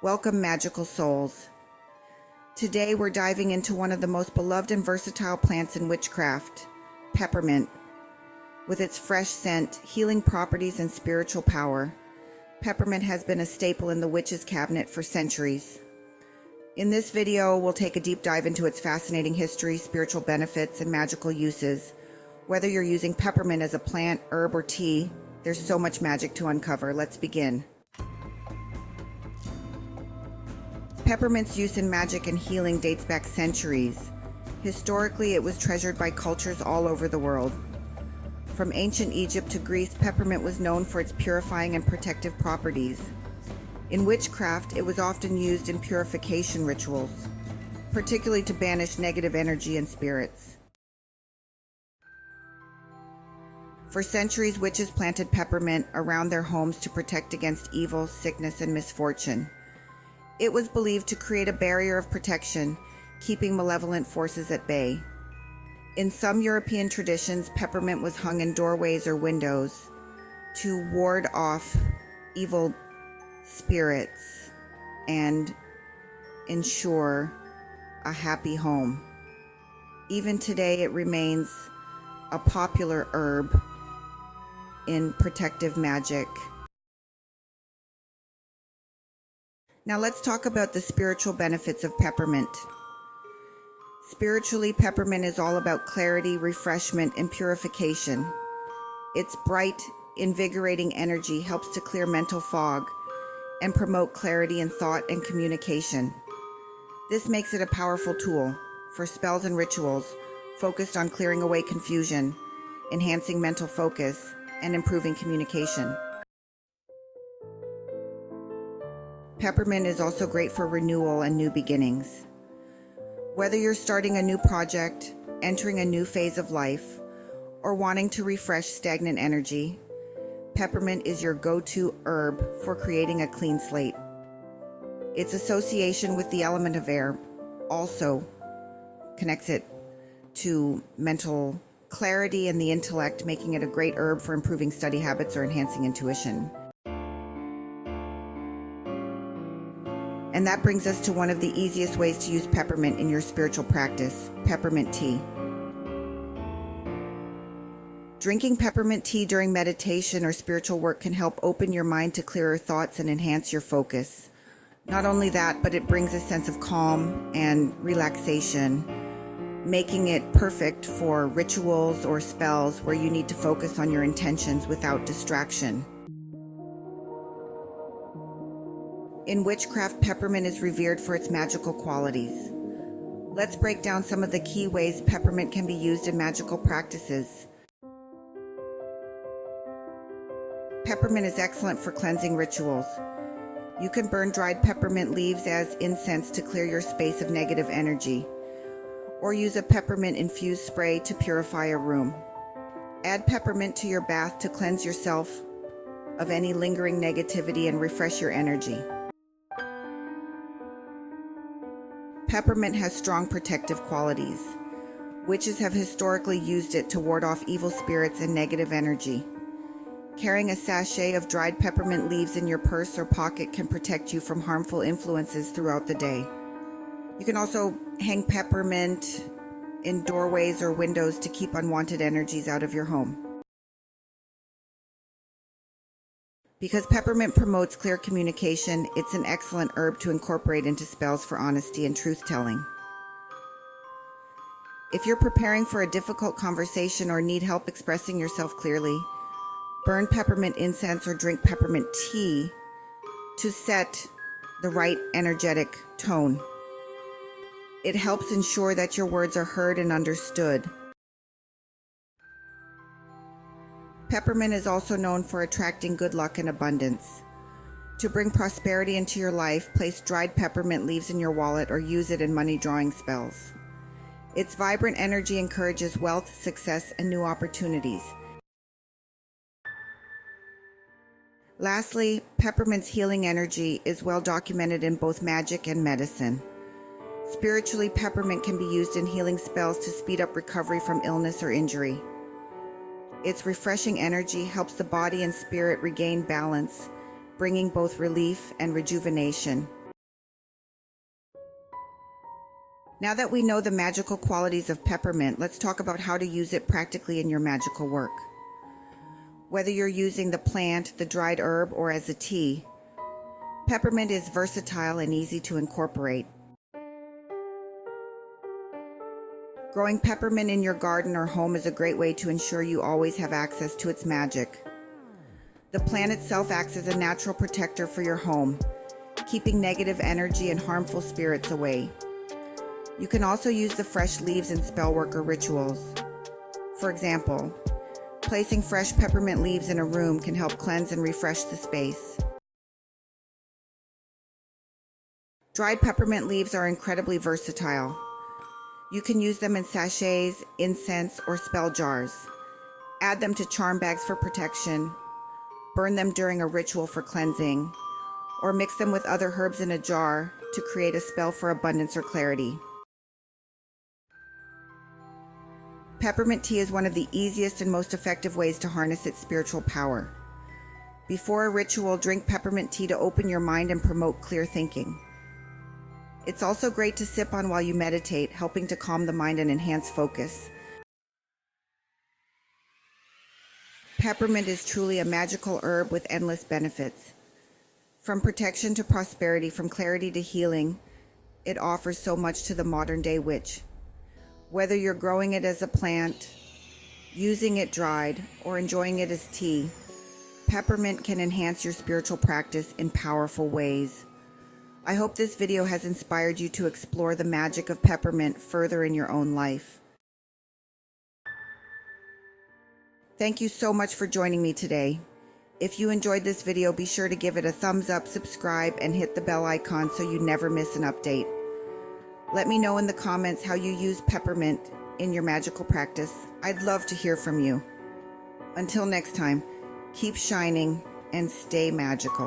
Welcome, magical souls. Today we're diving into one of the most beloved and versatile plants in witchcraft, peppermint. With its fresh scent, healing properties, and spiritual power, peppermint has been a staple in the witch's cabinet for centuries. In this video, we'll take a deep dive into its fascinating history, spiritual benefits, and magical uses. Whether you're using peppermint as a plant, herb, or tea, there's so much magic to uncover. Let's begin. Peppermint's use in magic and healing dates back centuries. Historically, it was treasured by cultures all over the world. From ancient Egypt to Greece, peppermint was known for its purifying and protective properties. In witchcraft, it was often used in purification rituals, particularly to banish negative energy and spirits. For centuries, witches planted peppermint around their homes to protect against evil, sickness, and misfortune. It was believed to create a barrier of protection, keeping malevolent forces at bay. In some European traditions, peppermint was hung in doorways or windows to ward off evil spirits and ensure a happy home. Even today, it remains a popular herb in protective magic. Now let's talk about the spiritual benefits of peppermint. Spiritually, peppermint is all about clarity, refreshment, and purification. Its bright, invigorating energy helps to clear mental fog and promote clarity in thought and communication. This makes it a powerful tool for spells and rituals focused on clearing away confusion, enhancing mental focus, and improving communication. Peppermint is also great for renewal and new beginnings. Whether you're starting a new project, entering a new phase of life, or wanting to refresh stagnant energy, peppermint is your go-to herb for creating a clean slate. Its association with the element of air also connects it to mental clarity and the intellect, making it a great herb for improving study habits or enhancing intuition. And that brings us to one of the easiest ways to use peppermint in your spiritual practice, peppermint tea. Drinking peppermint tea during meditation or spiritual work can help open your mind to clearer thoughts and enhance your focus. Not only that, but it brings a sense of calm and relaxation, making it perfect for rituals or spells where you need to focus on your intentions without distraction. In witchcraft, peppermint is revered for its magical qualities. Let's break down some of the key ways peppermint can be used in magical practices. Peppermint is excellent for cleansing rituals. You can burn dried peppermint leaves as incense to clear your space of negative energy, or use a peppermint-infused spray to purify a room. Add peppermint to your bath to cleanse yourself of any lingering negativity and refresh your energy. Peppermint has strong protective qualities. Witches have historically used it to ward off evil spirits and negative energy. Carrying a sachet of dried peppermint leaves in your purse or pocket can protect you from harmful influences throughout the day. You can also hang peppermint in doorways or windows to keep unwanted energies out of your home. Because peppermint promotes clear communication, it's an excellent herb to incorporate into spells for honesty and truth-telling. If you're preparing for a difficult conversation or need help expressing yourself clearly, burn peppermint incense or drink peppermint tea to set the right energetic tone. It helps ensure that your words are heard and understood. Peppermint is also known for attracting good luck and abundance. To bring prosperity into your life, place dried peppermint leaves in your wallet or use it in money-drawing spells. Its vibrant energy encourages wealth, success, and new opportunities. Lastly, peppermint's healing energy is well documented in both magic and medicine. Spiritually, peppermint can be used in healing spells to speed up recovery from illness or injury. Its refreshing energy helps the body and spirit regain balance, bringing both relief and rejuvenation. Now that we know the magical qualities of peppermint, let's talk about how to use it practically in your magical work. Whether you're using the plant, the dried herb, or as a tea, peppermint is versatile and easy to incorporate. Growing peppermint in your garden or home is a great way to ensure you always have access to its magic. The plant itself acts as a natural protector for your home, keeping negative energy and harmful spirits away. You can also use the fresh leaves in spellwork or rituals. For example, placing fresh peppermint leaves in a room can help cleanse and refresh the space. Dried peppermint leaves are incredibly versatile. You can use them in sachets, incense, or spell jars. Add them to charm bags for protection, burn them during a ritual for cleansing, or mix them with other herbs in a jar to create a spell for abundance or clarity. Peppermint tea is one of the easiest and most effective ways to harness its spiritual power. Before a ritual, drink peppermint tea to open your mind and promote clear thinking. It's also great to sip on while you meditate, helping to calm the mind and enhance focus. Peppermint is truly a magical herb with endless benefits. From protection to prosperity, from clarity to healing, it offers so much to the modern-day witch. Whether you're growing it as a plant, using it dried, or enjoying it as tea, peppermint can enhance your spiritual practice in powerful ways. I hope this video has inspired you to explore the magic of peppermint further in your own life. Thank you so much for joining me today. If you enjoyed this video, be sure to give it a thumbs up, subscribe, and hit the bell icon so you never miss an update. Let me know in the comments how you use peppermint in your magical practice. I'd love to hear from you. Until next time, keep shining and stay magical.